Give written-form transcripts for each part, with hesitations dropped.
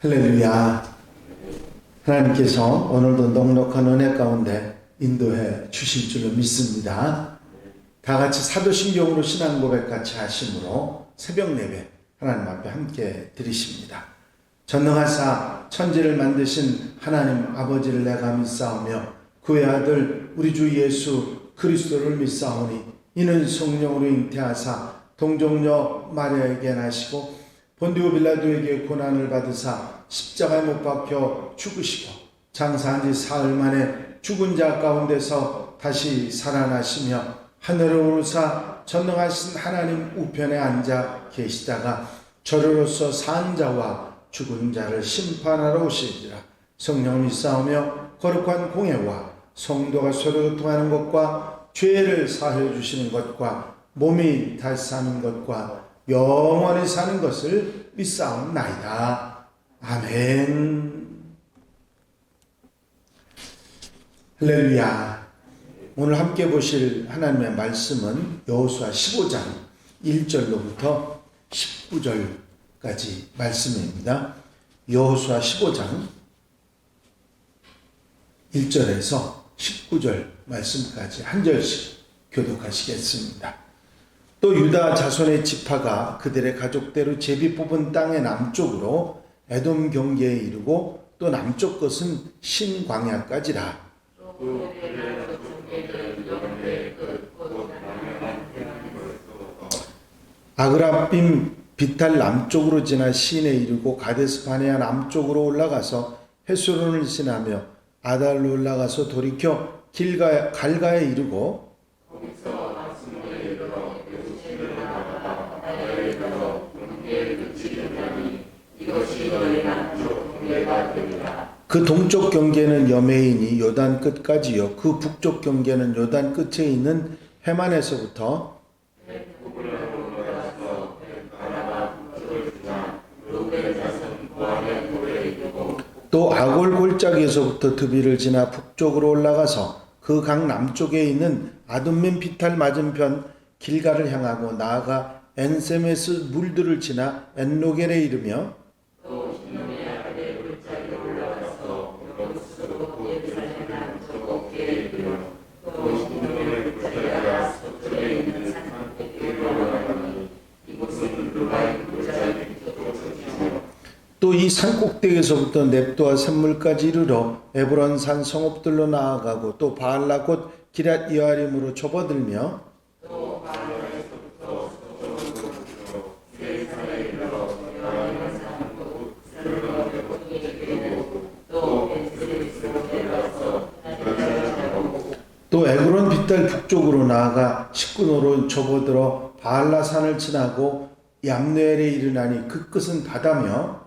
할렐루야. 하나님께서 오늘도 넉넉한 은혜 가운데 인도해 주실 줄로 믿습니다. 다 같이 사도신경으로 신앙 고백 같이 하심으로 새벽 예배 하나님 앞에 함께 드리십니다. 전능하사 천지를 만드신 하나님 아버지를 내가 믿사오며 그의 아들 우리 주 예수 그리스도를 믿사오니 이는 성령으로 잉태하사 동정녀 마리아에게 나시고 본디오 빌라도에게 고난을 받으사 십자가에 못 박혀 죽으시고 장사한 지 사흘 만에 죽은 자 가운데서 다시 살아나시며 하늘로 오르사 전능하신 하나님 우편에 앉아 계시다가 저로로서 산 자와 죽은 자를 심판하러 오시리라. 성령 믿사오며 거룩한 공예와 성도가 서로 교통하는 것과 죄를 사하여 주시는 것과 몸이 다시 사는 것과 영원히 사는 것을 믿사옵나이다. 아멘. 할렐루야. 오늘 함께 보실 하나님의 말씀은 여호수아 15장 1절로부터 19절까지 말씀입니다. 여호수아 15장 1절에서 19절 말씀까지 한 절씩 교독하시겠습니다. 또 유다 자손의 지파가 그들의 가족대로 제비 뽑은 땅의 남쪽으로 에돔 경계에 이르고 또 남쪽 것은 신광야까지라. 아그라빔 비탈 남쪽으로 지나 시인에 이르고 가데스 바네아 남쪽으로 올라가서 헤스론을 지나며 아달로 올라가서 돌이켜 갈가에 이르고 그 동쪽 경계는 여메인이 요단 끝까지요 그 북쪽 경계는 요단 끝에 있는 해만에서부터 또 아골 골짜기에서부터 드비를 지나 북쪽으로 올라가서 그 강 남쪽에 있는 아둠민 비탈 맞은편 길가를 향하고 나아가 엔세메스 물들을 지나 엔로겔에 이르며 또 이 산꼭대기에서부터 넵도와 샘물까지 이르러 에브론 산 성읍들로 나아가고 또 바알라 곧 기럇 여아림으로 접어들며 또 에그론 빗달 북쪽으로 나아가 식군으로 접어들어 바알라 산을 지나고 얌느엘에 이르나니 그 끝은 바다며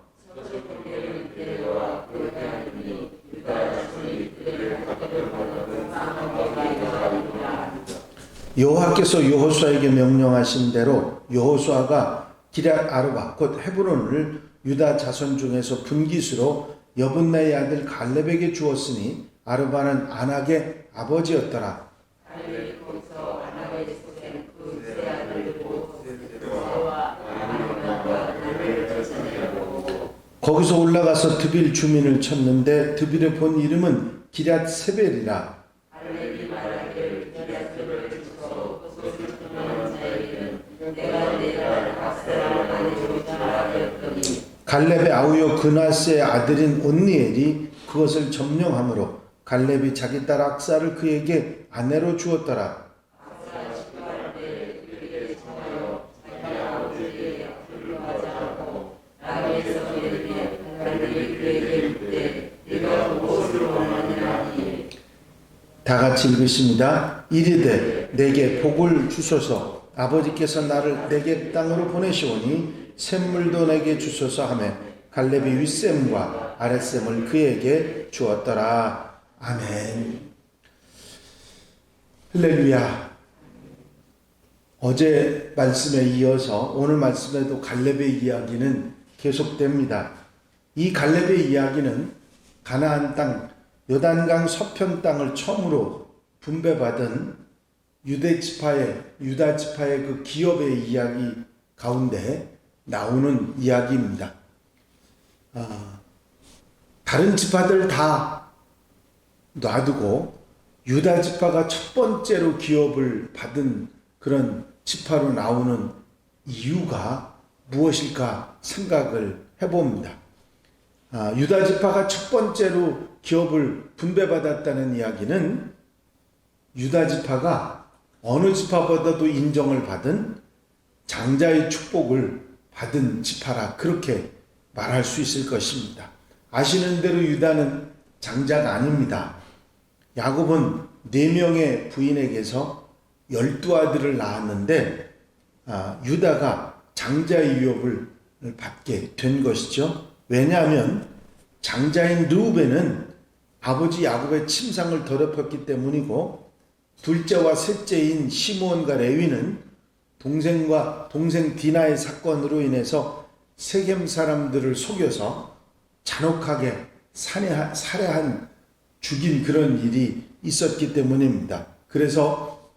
여호와께서 여호수아에게 명령하신 대로 여호수아가 기럇 아르바 곧 헤브론을 유다 자손 중에서 분깃으로 여분나의 아들 갈렙에게 주었으니 아르바는 아낙의 아버지였더라. 거기서 올라가서 드빌 주민을 쳤는데 드빌의 본 이름은 기럇 세벨이라. 갈렙의 아우요 그나스의 아들인 온니엘이 그것을 점령함으로 갈렙이 자기 딸 악사를 그에게 아내로 주었더라. 다 같이 읽으십니다. 이르되 내게 복을 주소서 아버지께서 나를 내게 땅으로 보내시오니 샘물도 내게 주소서 하며 갈렙이 윗샘과 아랫샘을 그에게 주었더라. 아멘. 할렐루야. 어제 말씀에 이어서 오늘 말씀에도 갈렙의 이야기는 계속됩니다. 이 갈렙의 이야기는 가나안 땅 요단강 서편 땅을 처음으로 분배받은 유다 지파의 그 기업의 이야기 가운데 나오는 이야기입니다. 다른 지파들 다 놔두고 유다 지파가 첫 번째로 기업을 받은 그런 지파로 나오는 이유가 무엇일까 생각을 해봅니다. 유다 지파가 첫 번째로 기업을 분배받았다는 이야기는 유다 지파가 어느 지파보다도 인정을 받은 장자의 축복을 받은 지파라 그렇게 말할 수 있을 것입니다. 아시는 대로 유다는 장자가 아닙니다. 야곱은 4명의 부인에게서 12아들을 낳았는데 유다가 장자의 유업을 받게 된 것이죠. 왜냐하면 장자인 르우벤은 아버지 야곱의 침상을 더럽혔기 때문이고, 둘째와 셋째인 시므온과 레위는 동생 디나의 사건으로 인해서 세겜 사람들을 속여서 잔혹하게 살해한 죽인 그런 일이 있었기 때문입니다. 그래서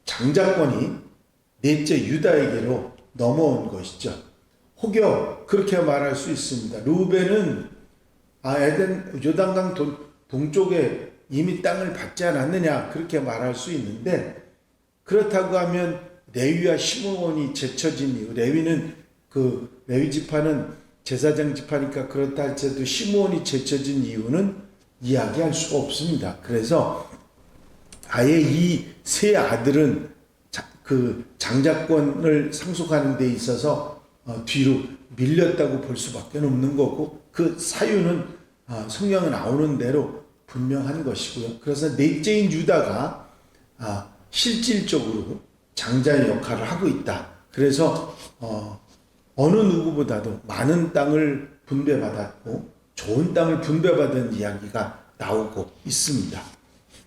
장자권이 넷째 유다에게로 넘어온 것이죠. 혹여 그렇게 말할 수 있습니다. 르우벤은 에덴 요단강 동쪽에 이미 땅을 받지 않았느냐 그렇게 말할 수 있는데, 그렇다고 하면 레위와 시므온이 제쳐진 이유, 레위는 레위 지파는 제사장 지파니까 그렇다 할지라도 시므온이 제쳐진 이유는 이야기할 수가 없습니다. 그래서 아예 이 세 아들은 장자권을 상속하는 데 있어서 뒤로 밀렸다고 볼 수밖에 없는 거고, 그 사유는 성경에 나오는 대로 분명한 것이고요. 그래서 넷째인 유다가 실질적으로 장자의 역할을 하고 있다. 그래서 어느 누구보다도 많은 땅을 분배받았고 좋은 땅을 분배받은 이야기가 나오고 있습니다.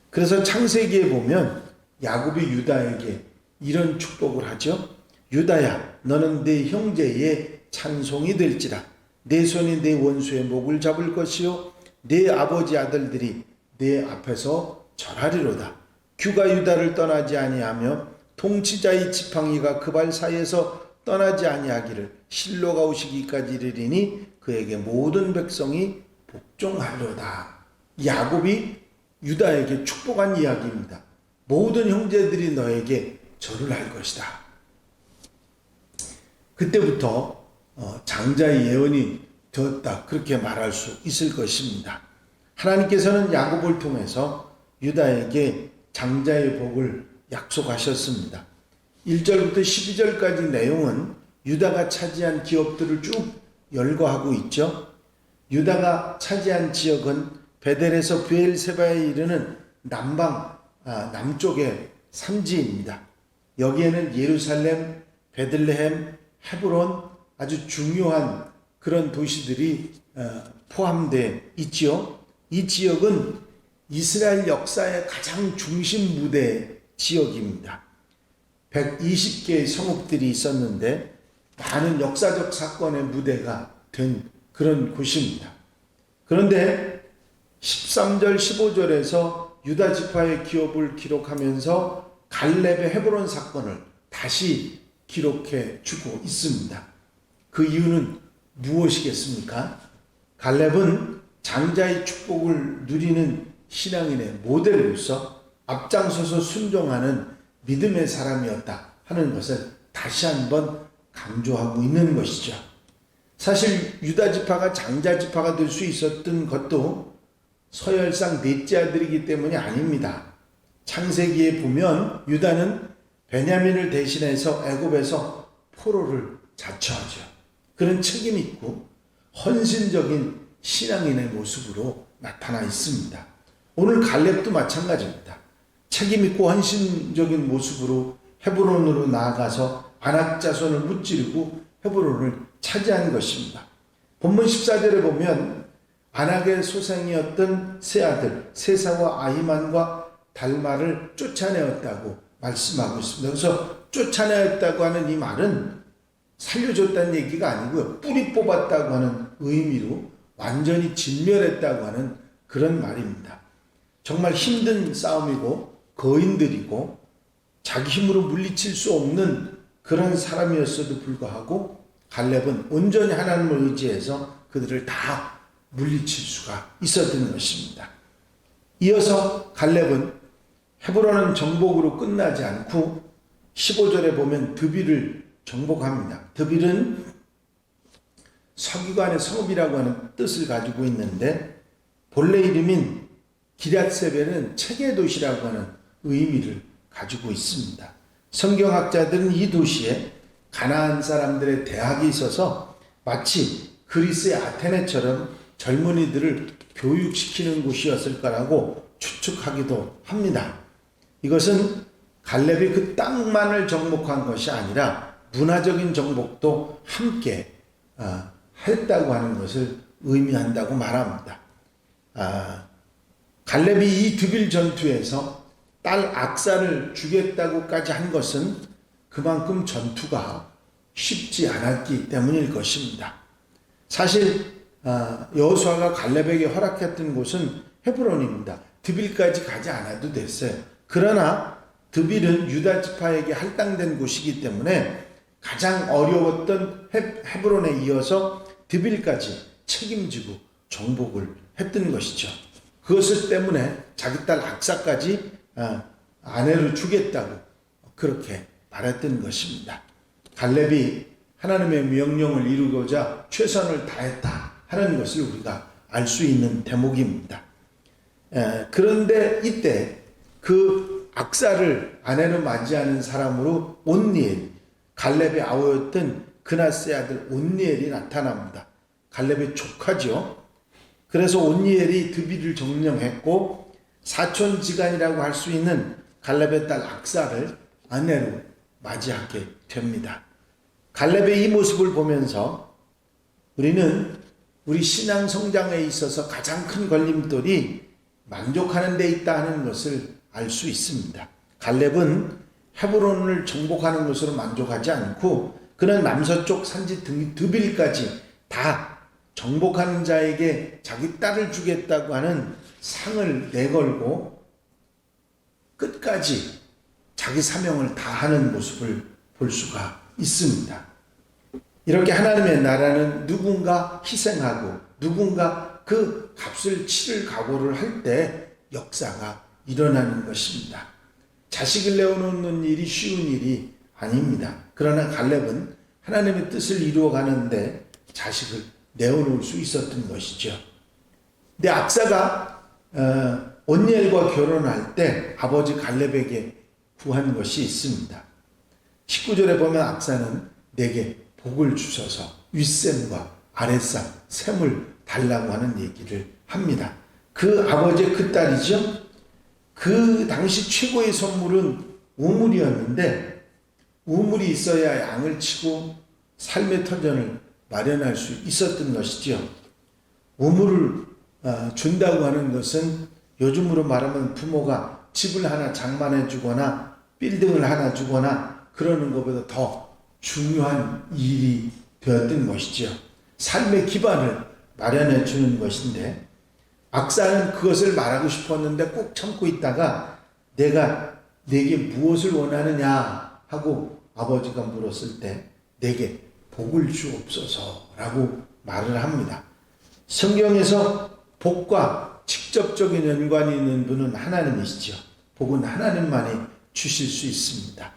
그래서 창세기에 보면 야곱이 유다에게 이런 축복을 하죠. 유다야, 너는 내 형제의 찬송이 될지라. 내 손이 내 원수의 목을 잡을 것이요 내 아버지 아들들이 내 앞에서 절하리로다. 규가 유다를 떠나지 아니하며 통치자의 지팡이가 그 발 사이에서 떠나지 아니하기를 실로가 오시기까지 이르리니 그에게 모든 백성이 복종하리로다. 야곱이 유다에게 축복한 이야기입니다. 모든 형제들이 너에게 절을 할 것이다. 그때부터 장자의 예언이 되었다 그렇게 말할 수 있을 것입니다. 하나님께서는 야곱을 통해서 유다에게 장자의 복을 약속하셨습니다. 1절부터 12절까지 내용은 유다가 차지한 기업들을 쭉 열거하고 있죠. 유다가 차지한 지역은 베델에서 브엘세바에 이르는 남쪽의 산지입니다. 여기에는 예루살렘, 베들레헴, 헤브론 아주 중요한 그런 도시들이 포함되어 있지요. 이 지역은 이스라엘 역사의 가장 중심 무대 지역입니다. 120개의 성읍들이 있었는데 많은 역사적 사건의 무대가 된 그런 곳입니다. 그런데 13절 15절에서 유다 지파의 기업을 기록하면서 갈렙의 헤브론 사건을 다시 기록해 주고 있습니다. 그 이유는 무엇이겠습니까? 갈렙은 장자의 축복을 누리는 신앙인의 모델로서 앞장서서 순종하는 믿음의 사람이었다 하는 것을 다시 한번 강조하고 있는 것이죠. 사실 유다 지파가 장자 지파가 될 수 있었던 것도 서열상 넷째 아들이기 때문이 아닙니다. 창세기에 보면 유다는 베냐민을 대신해서 애굽에서 포로를 자처하죠. 그런 책임 있고 헌신적인 신앙인의 모습으로 나타나 있습니다. 오늘 갈렙도 마찬가지입니다. 책임 있고 헌신적인 모습으로 헤브론으로 나아가서 아낙 자손을 무찌르고 헤브론을 차지한 것입니다. 본문 14절에 보면 아낙의 소생이었던 세 아들 세사와 아히만과 달마를 쫓아내었다고 말씀하고 있습니다. 그래서 쫓아내었다고 하는 이 말은 살려줬다는 얘기가 아니고요, 뿌리 뽑았다고 하는 의미로 완전히 진멸했다고 하는 그런 말입니다. 정말 힘든 싸움이고 거인들이고 자기 힘으로 물리칠 수 없는 그런 사람이었어도 불구하고 갈렙은 온전히 하나님을 의지해서 그들을 다 물리칠 수가 있었던 것입니다. 이어서 갈렙은 헤브론은 정복으로 끝나지 않고 15절에 보면 드빌을 정복합니다. 드빌은 서기관의 성읍이라고 하는 뜻을 가지고 있는데 본래 이름인 기럇세벨은 체계 도시라고 하는 의미를 가지고 있습니다. 성경학자들은 이 도시에 가나안 사람들의 대학이 있어서 마치 그리스의 아테네처럼 젊은이들을 교육시키는 곳이었을 거라고 추측하기도 합니다. 이것은 갈렙이 그 땅만을 정복한 것이 아니라 문화적인 정복도 함께 했다고 하는 것을 의미한다고 말합니다. 갈렙이 이 드빌 전투에서 딸 악사를 주겠다고까지 한 것은 그만큼 전투가 쉽지 않았기 때문일 것입니다. 사실 여호수아가 갈렙에게 허락했던 곳은 헤브론입니다. 드빌까지 가지 않아도 됐어요. 그러나 드빌은 유다 지파에게 할당된 곳이기 때문에 가장 어려웠던 헤브론에 이어서 드빌까지 책임지고 정복을 했던 것이죠. 그것을 때문에 자기 딸 악사까지 아내로 주겠다고 그렇게 말했던 것입니다. 갈렙이 하나님의 명령을 이루고자 최선을 다했다 하는 것을 우리가 알 수 있는 대목입니다. 그런데 이때 그 악사를 아내로 맞이하는 사람으로 온니엘, 갈렙의 아우였던 그나스의 아들 온니엘이 나타납니다. 갈렙의 조카죠. 그래서 온니엘이 드빌을 점령했고 사촌지간이라고 할 수 있는 갈렙의 딸 악사를 아내로 맞이하게 됩니다. 갈렙의 이 모습을 보면서 우리는 우리 신앙 성장에 있어서 가장 큰 걸림돌이 만족하는 데 있다 하는 것을 알 수 있습니다. 갈렙은 헤브론을 정복하는 것으로 만족하지 않고 그는 남서쪽 산지 드빌까지 다 정복하는 자에게 자기 딸을 주겠다고 하는 상을 내걸고 끝까지 자기 사명을 다하는 모습을 볼 수가 있습니다. 이렇게 하나님의 나라는 누군가 희생하고 누군가 그 값을 치를 각오를 할 때 역사가 일어나는 것입니다. 자식을 내어놓는 일이 쉬운 일이 아닙니다. 그러나 갈렙은 하나님의 뜻을 이루어가는데 자식을 내어놓을 수 있었던 것이죠. 근데 악사가 온니엘과 결혼할 때 아버지 갈렙에게 구한 것이 있습니다. 19절에 보면 악사는 내게 복을 주셔서 윗셈과 아랫셈, 셈을 달라고 하는 얘기를 합니다. 그 아버지의 그 딸이죠. 그 당시 최고의 선물은 우물이었는데 우물이 있어야 양을 치고 삶의 터전을 마련할 수 있었던 것이죠. 우물을 준다고 하는 것은 요즘으로 말하면 부모가 집을 하나 장만해 주거나 빌딩을 하나 주거나 그러는 것보다 더 중요한 일이 되었던 것이죠. 삶의 기반을 마련해 주는 것인데 악사는 그것을 말하고 싶었는데 꼭 참고 있다가 내가 내게 무엇을 원하느냐 하고 아버지가 물었을 때 내게 복을 주옵소서라고 말을 합니다. 성경에서 복과 직접적인 연관이 있는 분은 하나님이시죠. 복은 하나님만이 주실 수 있습니다.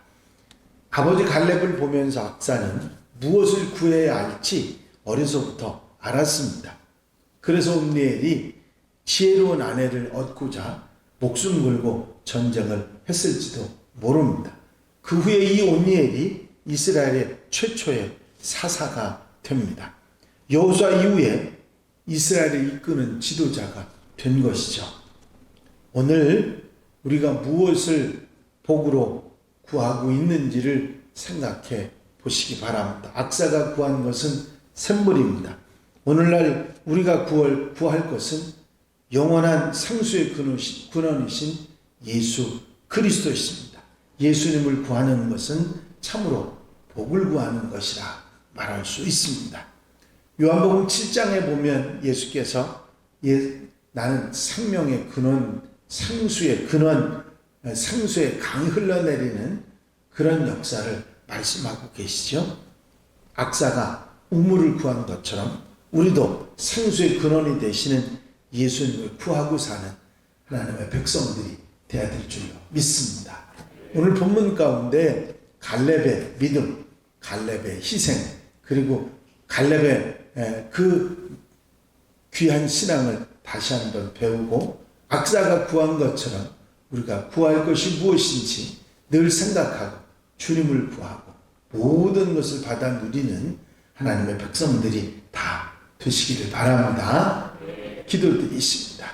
아버지 갈렙을 보면서 악사는 무엇을 구해야 할지 어려서부터 알았습니다. 그래서 온니엘이 지혜로운 아내를 얻고자 목숨 걸고 전쟁을 했을지도 모릅니다. 그 후에 이 온니엘이 이스라엘의 최초의 사사가 됩니다. 여호수아 이후에 이스라엘을 이끄는 지도자가 된 것이죠. 오늘 우리가 무엇을 복으로 구하고 있는지를 생각해 보시기 바랍니다. 악사가 구한 것은 샘물입니다. 오늘날 우리가 구할 것은 영원한 상수의 근원이신 예수 그리스도이십니다. 예수님을 구하는 것은 참으로 복을 구하는 것이라 말할 수 있습니다. 요한복음 7장에 보면 예수께서 나는 생명의 근원, 상수의 근원, 상수의 강이 흘러내리는 그런 역사를 말씀하고 계시죠. 악사가 우물을 구한 것처럼 우리도 생수의 근원이 되시는 예수님을 구하고 사는 하나님의 백성들이 되어야 될 줄로 믿습니다. 오늘 본문 가운데 갈렙의 믿음, 갈렙의 희생, 그리고 갈렙의 그 귀한 신앙을 다시 한번 배우고 악사가 구한 것처럼 우리가 구할 것이 무엇인지 늘 생각하고 주님을 구하고 모든 것을 받아 누리는 하나님의 백성들이 다 되시기를 바랍니다. 기도드리십니다.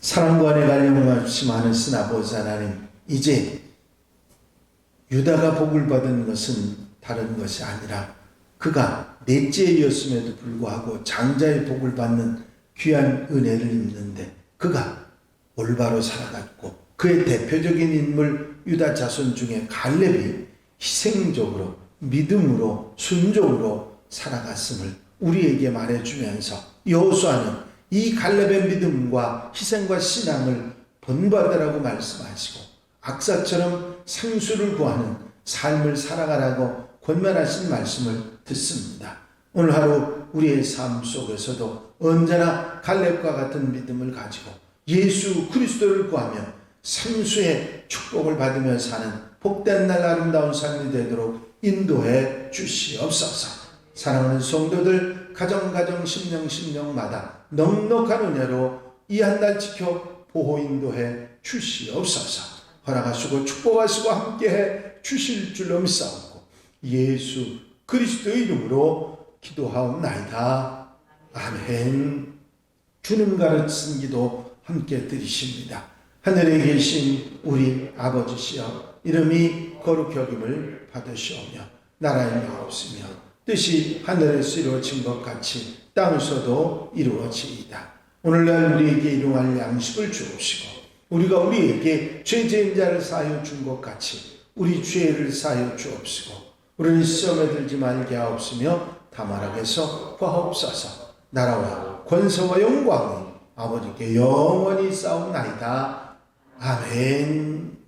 사랑과 은혜가 영원하시 많으신 아버지 하나님, 이제 유다가 복을 받은 것은 다른 것이 아니라 그가 넷째였음에도 불구하고 장자의 복을 받는 귀한 은혜를 입는데 그가 올바로 살아갔고 그의 대표적인 인물 유다 자손 중에 갈렙이 희생적으로 믿음으로 순종으로 살아갔음을 우리에게 말해주면서 여호수아는 이 갈렙의 믿음과 희생과 신앙을 본받으라고 말씀하시고 악사처럼 생수를 구하는 삶을 살아가라고 권면하신 말씀을 듣습니다. 오늘 하루 우리의 삶 속에서도 언제나 갈렙과 같은 믿음을 가지고 예수 그리스도를 구하며 생수의 축복을 받으며 사는 복된 날 아름다운 삶이 되도록 인도해 주시옵소서. 사랑하는 성도들 가정 심령마다 넉넉한 은혜로 이 한 달 지켜 보호 인도해 주시옵소서. 허락하시고 축복하시고 함께해 주실 줄로 믿사옵고 예수 그리스도의 이름으로 기도하옵나이다. 아멘. 주님 가르친 기도 함께 드리십니다. 하늘에 계신 우리 아버지시여, 이름이 거룩히 여김을 받으시오며 나라의 마옵시며 뜻이 하늘에서 이루어진 것 같이 땅에서도 이루어지이다. 오늘날 우리에게 일용할 양식을 주옵시고 우리가 우리에게 죄지은 자를 사하여 준 것 같이 우리 죄를 사하여 주옵시고 우리는 시험에 들지 말게 하옵시며 다만 악에서 구하옵소서. 나라와 권세와 영광이 아버지께 영원히 싸움나이다. 아멘.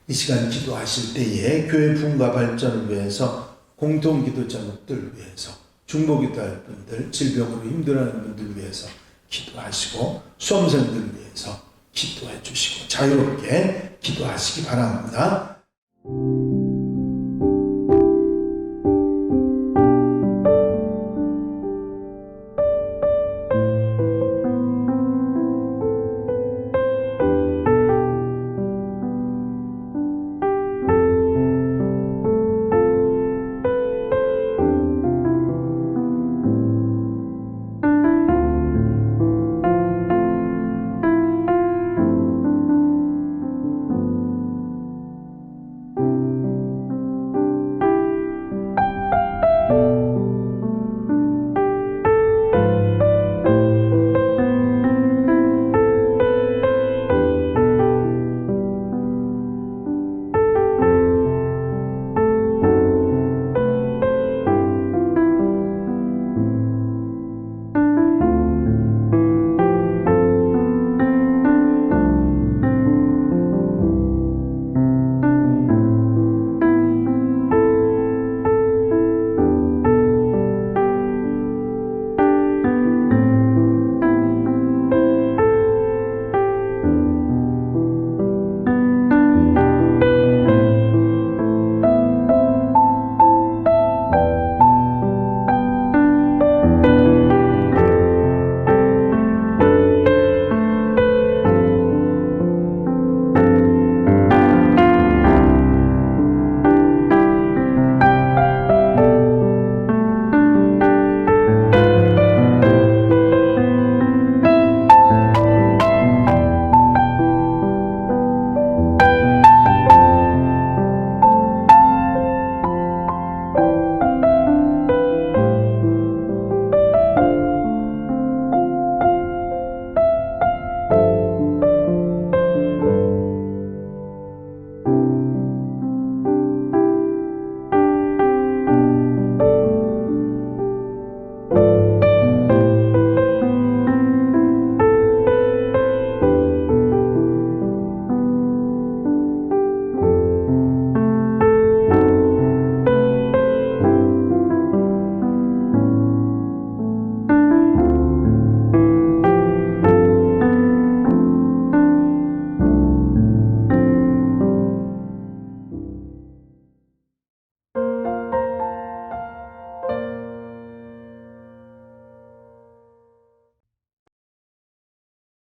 이 시간 기도하실 때에 교회 부흥과 발전을 위해서, 공동기도 제목들 위해서, 중보기도할 분들, 질병으로 힘들어하는 분들 위해서 기도하시고 수험생들 위해서 기도해 주시고 자유롭게 기도하시기 바랍니다.